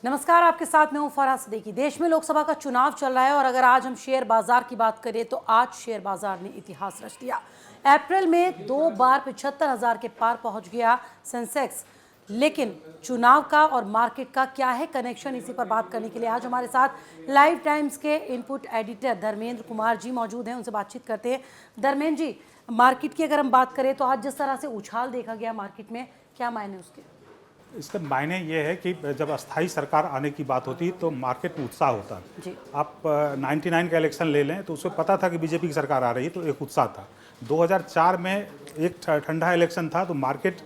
नमस्कार, आपके साथ मैं हूं फरहा सिद्दीकी। देश में लोकसभा का चुनाव चल रहा है और अगर आज हम शेयर बाजार की बात करें तो आज शेयर बाजार ने इतिहास रच दिया। अप्रैल में 2 बार 75,000 के पार पहुंच गया सेंसेक्स। लेकिन चुनाव का और मार्केट का क्या है कनेक्शन, इसी पर बात करने के लिए आज हमारे साथ लाइव टाइम्स के इनपुट एडिटर धर्मेंद्र कुमार जी मौजूद हैं। उनसे बातचीत करते हैं। धर्मेंद्र जी, मार्केट की अगर हम बात करें तो आज जिस तरह से उछाल देखा गया मार्केट में, क्या मायने उसके? इसका मायने ये है कि जब अस्थाई सरकार आने की बात होती है तो मार्केट में उत्साह होता है जी। आप 99 का इलेक्शन ले लें तो उसमें पता था कि बीजेपी की सरकार आ रही है, तो एक उत्साह था। 2004 में एक ठंडा इलेक्शन था तो मार्केट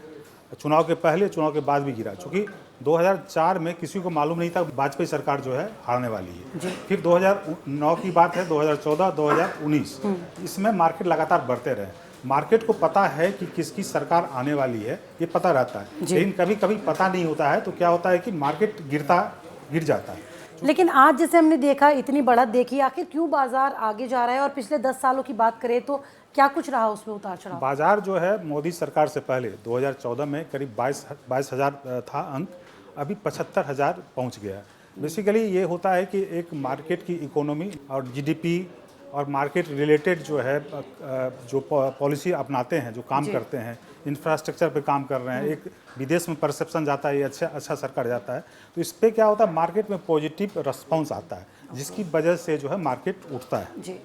चुनाव के पहले चुनाव के बाद भी गिरा, चूँकि 2004 में किसी को मालूम नहीं था वाजपेयी सरकार जो है हारने वाली है। फिर 2009 की बात है, 2014, 2019 इसमें मार्केट लगातार बढ़ते रहे। मार्केट को पता है कि किसकी सरकार आने वाली है, ये पता रहता है, लेकिन कभी कभी पता नहीं होता है तो क्या होता है कि मार्केट गिर जाता है। लेकिन आज जैसे हमने देखा, इतनी बढ़त देखी, आखिर क्यों बाजार आगे जा रहा है? और पिछले 10 सालों की बात करें तो क्या कुछ रहा उसमें उतार चढ़ाव? बाजार जो है मोदी सरकार से पहले 2014 में करीब 22,000 था अंक, अभी 75,000 पहुंच गया है। बेसिकली ये होता है कि एक मार्केट की इकोनॉमी और जीडीपी और मार्केट रिलेटेड जो है जो पॉलिसी अपनाते हैं, जो काम करते हैं, इंफ्रास्ट्रक्चर पे काम कर रहे हैं, एक विदेश में परसेप्शन जाता है, ये अच्छा सरकार जाता है, तो इस पर क्या होता है मार्केट में पॉजिटिव रिस्पॉन्स आता है, जिसकी वजह से जो है मार्केट उठता है। जी।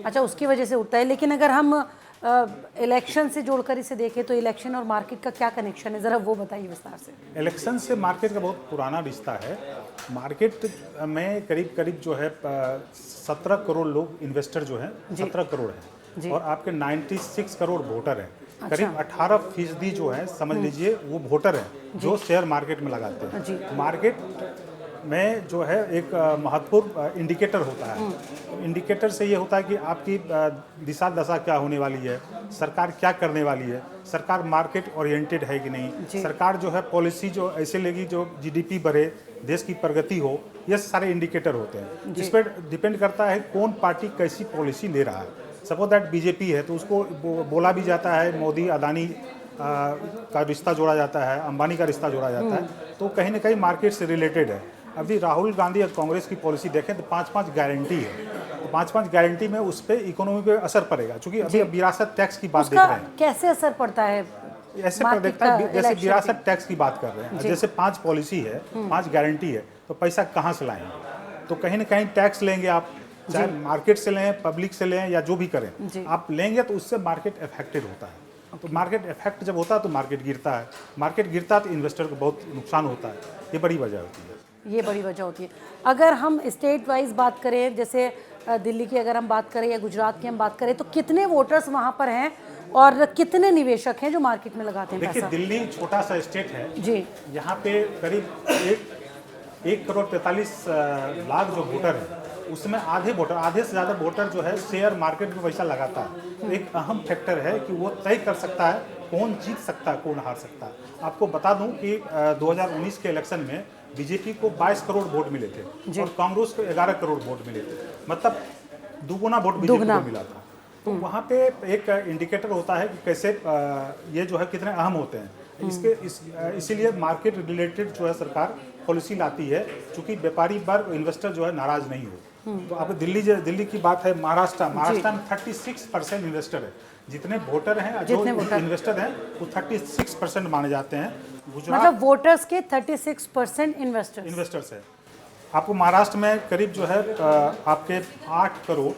अच्छा, उसकी वजह से उठता है। लेकिन अगर हम इलेक्शन से जोड़कर इसे देखें तो इलेक्शन और मार्केट का क्या कनेक्शन है, ज़रा वो बताइए विस्तार से। इलेक्शन से मार्केट का बहुत पुराना रिश्ता है। मार्केट में करीब करीब जो है 17 करोड़ लोग इन्वेस्टर जो हैं 17 करोड़ हैं और आपके 96 करोड़ वोटर हैं। अच्छा। करीब 18% जो है समझ लीजिए वो वोटर हैं जो शेयर मार्केट में लगाते हैं। मार्केट में जो है एक महत्वपूर्ण इंडिकेटर होता है। इंडिकेटर से ये होता है कि आपकी दिशा दशा क्या होने वाली है, सरकार क्या करने वाली है, सरकार मार्केट ओरिएंटेड है कि नहीं, सरकार जो है पॉलिसी जो ऐसे लेगी जो जीडीपी बढ़े, देश की प्रगति हो, ये सारे इंडिकेटर होते हैं। इस पर डिपेंड करता है कौन पार्टी कैसी पॉलिसी ले रहा है। सपोज दैट बीजेपी है तो उसको बोला भी जाता है मोदी अदानी का रिश्ता जोड़ा जाता है, अंबानी का रिश्ता जोड़ा जाता है, तो कहीं ना कहीं मार्केट से रिलेटेड है। अभी राहुल गांधी और कांग्रेस की पॉलिसी देखें तो 5-5 गारंटी है, तो 5-5 गारंटी में उस पर इकोनॉमी पे असर पड़ेगा, क्योंकि अभी विरासत टैक्स की बात देख रहे हैं। कैसे असर पड़ता है? ऐसे पर देखता है जैसे विरासत टैक्स की बात कर रहे हैं, जैसे 5 पॉलिसी है, 5 गारंटी है, तो पैसा कहाँ से लाएंगे? तो कहीं ना कहीं टैक्स लेंगे आप, चाहे मार्केट से लें, पब्लिक से लें या जो भी करें, आप लेंगे तो उससे मार्केट अफेक्टेड होता है। तो मार्केट इफेक्ट जब होता है तो मार्केट गिरता है, मार्केट गिरता है तो इन्वेस्टर को बहुत नुकसान होता है। ये बड़ी वजह होती है। ये बड़ी वजह होती है। अगर हम स्टेट वाइज बात करें, जैसे दिल्ली की अगर हम बात करें या गुजरात की हम बात करें, तो कितने वोटर्स वहाँ पर हैं और कितने निवेशक हैं जो मार्केट में लगाते हैं देखिए, पैसा? दिल्ली छोटा सा स्टेट है जी। यहाँ पे करीब 1 करोड़ 43 लाख जो वोटर है, उसमें आधे से ज़्यादा वोटर जो है शेयर मार्केट में पैसा लगाता है। तो एक अहम फैक्टर है कि वो तय कर सकता है कौन जीत सकता है, कौन हार सकता है। आपको बता दूं कि 2019 के इलेक्शन में बीजेपी को 22 करोड़ वोट मिले थे और कांग्रेस को 11 करोड़ वोट मिले थे, मतलब दुगुना वोट बीजेपी को मिला था। तो वहाँ पे एक इंडिकेटर होता है कि कैसे ये जो है कितने अहम होते हैं। इसीलिए मार्केट रिलेटेड जो है सरकार पॉलिसी लाती है, चूंकि व्यापारी वर्ग इन्वेस्टर जो है नाराज नहीं हो। तो अब दिल्ली की बात है, महाराष्ट्र में 36% इन्वेस्टर है। जितने वोटर हैं जो इन्वेस्टर हैं वो 36% माने जाते हैं। गुजरात मतलब वोटर्स के 36% इन्वेस्टर्स है। आपको महाराष्ट्र में करीब जो है आपके 8 करोड़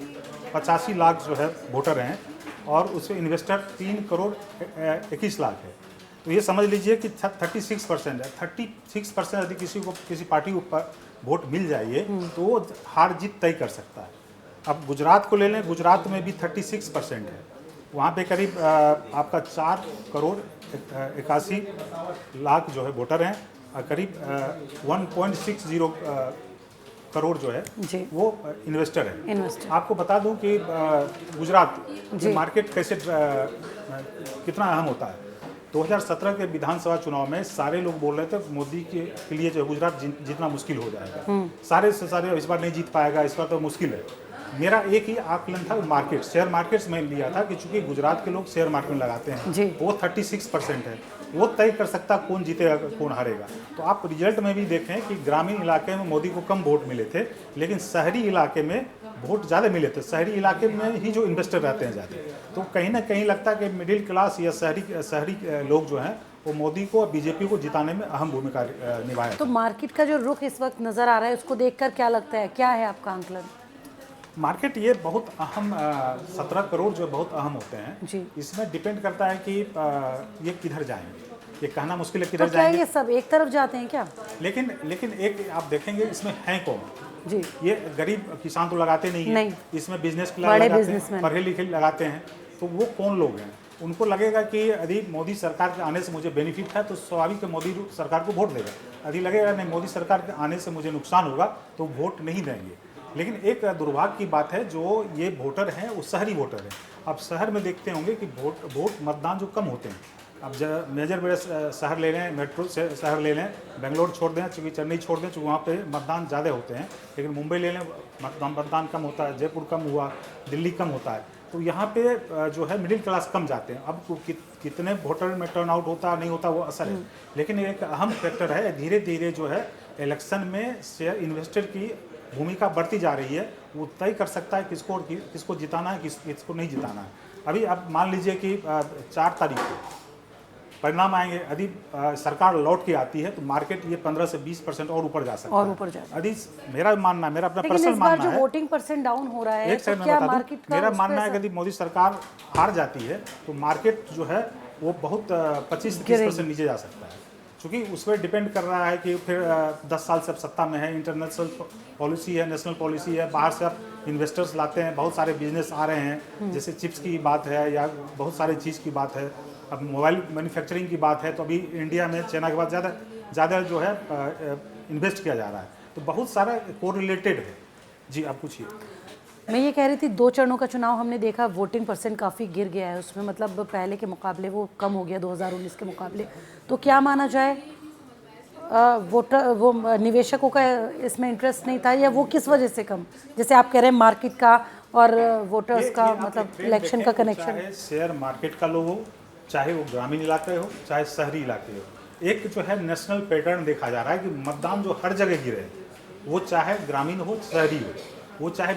85 लाख जो है वोटर हैं और उसमें इन्वेस्टर 3 करोड़ 21 लाख है। तो ये समझ लीजिए कि 36% है। 36% यदि किसी पार्टी को वोट मिल जाए तो वो हार जीत तय कर सकता है। अब गुजरात को ले लें, गुजरात में भी 36% है। वहाँ पे करीब आपका 4 करोड़ 81 लाख जो है वोटर हैं और करीब 1.60 करोड़ जो है वो इन्वेस्टर है। आपको बता दूं कि गुजरात मार्केट कैसे कितना अहम होता है। 2017 के विधानसभा चुनाव में सारे लोग बोल रहे थे मोदी के लिए जो गुजरात जीतना मुश्किल हो जाएगा, सारे से सारे इस बार नहीं जीत पाएगा, इस बार तो मुश्किल है। मेरा एक ही आकलन था, शेयर मार्केट्स में लिया था कि चूंकि गुजरात के लोग शेयर मार्केट में लगाते हैं वो 36% है। वो तय कर सकता कौन जीतेगा कौन हारेगा। तो आप रिजल्ट में भी देखें कि ग्रामीण इलाके में मोदी को कम वोट मिले थे, लेकिन शहरी इलाके में वोट ज़्यादा मिले थे। शहरी इलाके में ही जो इन्वेस्टर रहते हैं ज़्यादा, तो कहीं ना कहीं लगता है कि मिडिल क्लास या शहरी लोग जो हैं वो मोदी को और बीजेपी को जिताने में अहम भूमिका निभाया। तो मार्केट का जो रुख इस वक्त नज़र आ रहा है, उसको देखकर क्या लगता है, क्या है आपका आंकलन? मार्केट ये बहुत अहम 17 करोड़ जो बहुत अहम होते हैं जी। इसमें डिपेंड करता है कि ये किधर जाएंगे, ये कहना मुश्किल है तो किधर क्या जाएंगे। ये सब एक तरफ जाते हैं क्या? लेकिन एक आप देखेंगे इसमें है कौन। जी। ये गरीब किसान तो लगाते नहीं नहीं। है, इसमें बिजनेस के बड़े लगाते हैं, बिजनेसमैन। पढ़े लिखे लगाते हैं। तो वो कौन लोग हैं? उनको लगेगा कि यदि मोदी सरकार के आने से मुझे बेनिफिट है तो स्वाभाविक है मोदी सरकार को वोट देगा। यदि लगेगा नहीं मोदी सरकार के आने से मुझे नुकसान होगा तो वोट नहीं देंगे। लेकिन एक दुर्भाग्य की बात है, जो ये वोटर हैं वो शहरी वोटर हैं। अब शहर में देखते होंगे कि वोट मतदान जो कम होते हैं, अब मेजर बड़े शहर ले लें, मेट्रो शहर ले लें, बेंगलोर छोड़ दें, चूँकि चेन्नई छोड़ दें, चूँकि वहाँ पे मतदान ज़्यादा होते हैं। लेकिन मुंबई ले लें, मतदान कम होता है, जयपुर कम हुआ, दिल्ली कम होता है। तो यहाँ पे जो है मिडिल क्लास कम जाते हैं। अब कितने वोटर में टर्न आउट होता नहीं होता वो असर है, लेकिन एक अहम फैक्टर है। धीरे धीरे जो है इलेक्शन में शेयर इन्वेस्टर की भूमिका बढ़ती जा रही है। वो तय कर सकता है किसको जिताना है, किसको नहीं जिताना है। अभी आप मान लीजिए कि 4 तारीख को परिणाम आएंगे। यदि सरकार लौट के आती है तो मार्केट ये 15 से 20% और ऊपर जा सकता है। और ऊपर जाए। यदि मेरा मानना, मेरा अपना लेकिन पर्सनल इस बार मानना जो है, वोटिंग परसेंट डाउन हो रहा है, एक तो सेकंड क्या में बता मार्केट दूं, का मेरा उस पे मानना है कि असर- यदि मोदी सरकार हार जाती है तो मार्केट जो है वो बहुत 25-30% नीचे जा सकता है। क्योंकि उस पर डिपेंड कर रहा है कि फिर 10 साल से अब सत्ता में है, इंटरनेशनल पॉलिसी है, नेशनल पॉलिसी है, बाहर से आप इन्वेस्टर्स लाते हैं, बहुत सारे बिजनेस आ रहे हैं, जैसे चिप्स की बात है या बहुत सारे चीज़ की बात है। अब मोबाइल मैन्युफैक्चरिंग की बात है तो अभी इंडिया में चाइना के बाद ज़्यादा जो है इन्वेस्ट किया जा रहा है। तो बहुत सारा कोरिलेटेड है। जी आप पूछिए। मैं ये कह रही थी, 2 चरणों का चुनाव हमने देखा, वोटिंग परसेंट काफ़ी गिर गया है उसमें, मतलब पहले के मुकाबले वो कम हो गया 2019 के मुकाबले। तो क्या माना जाए, वो निवेशकों का इसमें इंटरेस्ट नहीं था, या वो किस वजह से कम? जैसे आप कह रहे हैं मार्केट का और वोटर्स का, आप मतलब एक ट्रेंड इलेक्शन का देखें, कनेक्शन। चाहे शेयर मार्केट का लोग हो, चाहे वो ग्रामीण इलाके हो, चाहे शहरी इलाके हो, एक जो है नेशनल पैटर्न देखा जा रहा है कि मतदान जो हर जगह गिरे, वो चाहे ग्रामीण हो शहरी हो, वो चाहे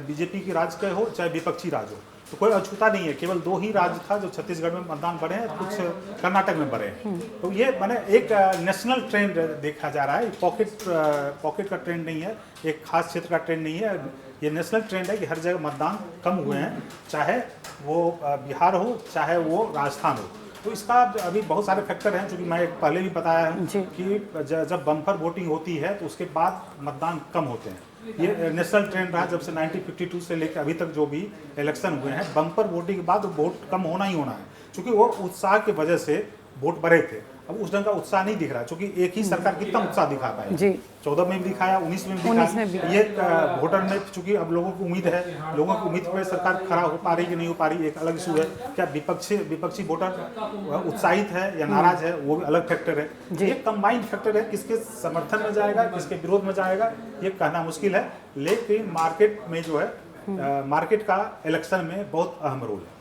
बीजेपी की राज का हो चाहे विपक्षी राज हो, तो कोई अछूता नहीं है। केवल 2 ही राज्य था जो छत्तीसगढ़ में मतदान बढ़े हैं, कुछ कर्नाटक में बढ़े हैं। तो ये माने एक नेशनल ट्रेंड देखा जा रहा है। पॉकेट का ट्रेंड नहीं है, एक खास क्षेत्र का ट्रेंड नहीं है। ये नेशनल ट्रेंड है कि हर जगह मतदान कम हुए हैं, चाहे वो बिहार हो चाहे वो राजस्थान हो। तो इसका अभी बहुत सारे फैक्टर हैं, क्योंकि मैं पहले भी बताया है कि जब बम्पर वोटिंग होती है तो उसके बाद मतदान कम होते हैं। ये नेशनल ट्रेंड रहा जब से 1952 से लेकर अभी तक जो भी इलेक्शन हुए हैं, बम्पर वोटिंग के बाद वोट कम होना ही होना है, क्योंकि वो उत्साह की वजह से वोट बढ़े थे। अब उस ढंग का उत्साह नहीं दिख रहा, क्योंकि एक ही सरकार कितना उत्साह दिखा पाए। जी। 14 में भी दिखाया, 19 में भी दिखाया। ये वोटर में चूंकि अब लोगों को उम्मीद है, लोगों की उम्मीद पर सरकार खड़ा हो पा रही कि नहीं हो पा रही, एक अलग इशू है। क्या विपक्षी वोटर उत्साहित है या नाराज है, वो भी अलग फैक्टर है। ये कंबाइंड फैक्टर है, किसके समर्थन में जाएगा किसके विरोध में जाएगा ये कहना मुश्किल है। लेकिन मार्केट में जो है मार्केट का इलेक्शन में बहुत अहम रोल है।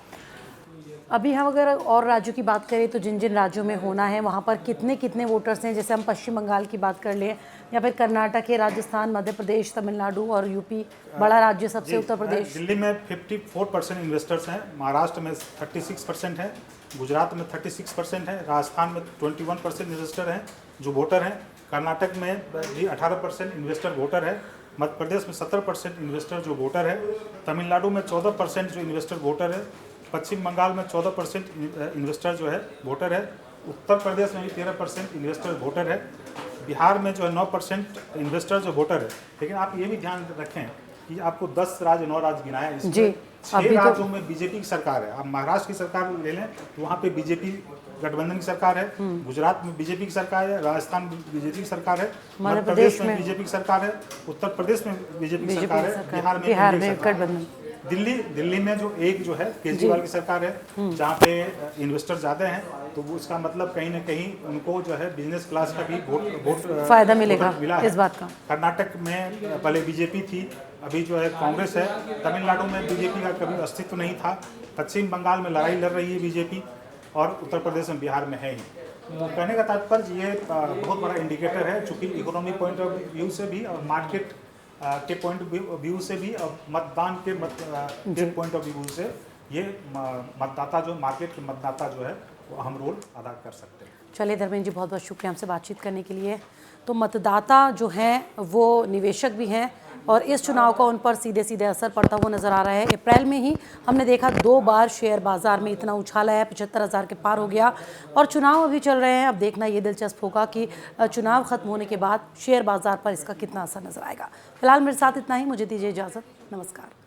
अभी हम अगर और राज्यों की बात करें तो जिन जिन राज्यों में होना है वहाँ पर कितने वोटर्स हैं, जैसे हम पश्चिम बंगाल की बात कर लें, या फिर कर्नाटक है, राजस्थान, मध्य प्रदेश, तमिलनाडु और यूपी, बड़ा राज्य सबसे उत्तर प्रदेश। दिल्ली में 54% इन्वेस्टर्स हैं, महाराष्ट्र में 36% है, गुजरात में 36% है, राजस्थान में 21% इन्वेस्टर हैं जो वोटर हैं, कर्नाटक में भी 18% इन्वेस्टर वोटर है, मध्य प्रदेश में 17% इन्वेस्टर जो वोटर है, तमिलनाडु में 14% जो इन्वेस्टर वोटर है, पश्चिम बंगाल में 14% इन्वेस्टर जो है वोटर है, उत्तर प्रदेश में भी 13% इन्वेस्टर वोटर है, बिहार में जो है 9% इन्वेस्टर जो वोटर है। लेकिन आप ये भी ध्यान रखें कि आपको 10 राज्य 9 राज्य गिनाया, इसमें 6 राज्यों में बीजेपी की सरकार है। आप महाराष्ट्र की सरकार ले लें तो वहाँ पे बीजेपी गठबंधन की सरकार है, गुजरात में बीजेपी की सरकार है, राजस्थान में बीजेपी की सरकार है, मध्य प्रदेश में बीजेपी की सरकार है, उत्तर प्रदेश में बीजेपी की सरकार है, बिहार में गठबंधन। दिल्ली में जो है केजरीवाल की सरकार है, जहाँ पे इन्वेस्टर ज़्यादा हैं, तो वो इसका मतलब कहीं ना कहीं उनको जो है बिजनेस क्लास का भी वोट फायदा मिलेगा इस बात का। कर्नाटक में पहले बीजेपी थी, अभी जो है कांग्रेस है, तमिलनाडु में बीजेपी का कभी अस्तित्व नहीं था, पश्चिम बंगाल में लड़ाई लड़ रही है बीजेपी, और उत्तर प्रदेश में, बिहार में है ही। तो कहने का तात्पर्य ये बहुत बड़ा इंडिकेटर है, चूँकि इकोनॉमी पॉइंट ऑफ व्यू से भी और मार्केट के पॉइंट ऑफ व्यू से भी और मतदान के पॉइंट ऑफ व्यू से ये मतदाता जो मार्केट के मतदाता जो है वो अहम रोल अदा कर सकते हैं। चलिए धर्मेंद्र जी, बहुत बहुत शुक्रिया हमसे बातचीत करने के लिए। तो मतदाता जो हैं वो निवेशक भी हैं और इस चुनाव का उन पर सीधे सीधे असर पड़ता हुआ नजर आ रहा है। अप्रैल में ही हमने देखा 2 बार शेयर बाजार में इतना उछाल आया, 75,000 के पार हो गया और चुनाव अभी चल रहे हैं। अब देखना ये दिलचस्प होगा कि चुनाव खत्म होने के बाद शेयर बाजार पर इसका कितना असर नजर आएगा। फिलहाल मेरे साथ इतना ही, मुझे दीजिए इजाज़त, नमस्कार।